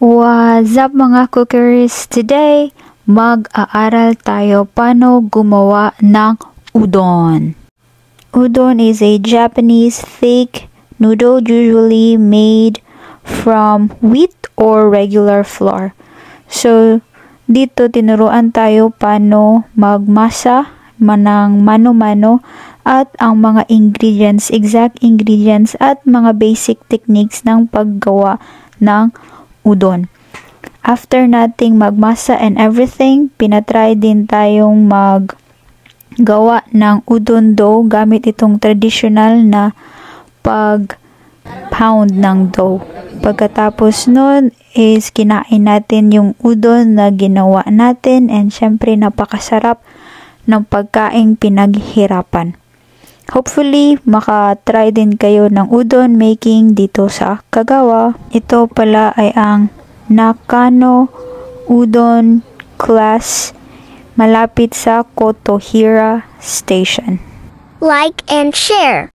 What's up mga cookers? Today, mag-aaral tayo paano gumawa ng udon. Udon is a Japanese thick noodle usually made from wheat or regular flour. So, dito tinuruan tayo paano magmasa ng mano-mano at ang mga ingredients, exact ingredients at mga basic techniques ng paggawa ng udon. After nating magmasa and everything, pinatry din tayong maggawa ng udon dough gamit itong traditional na pag-pound ng dough. Pagkatapos nun is kinain natin yung udon na ginawa natin and syempre napakasarap ng pagkaing pinaghirapan. Hopefully, makatry din kayo ng udon making dito sa Kagawa. Ito pala ay ang Nakano Udon class malapit sa Kotohira Station. Like and share.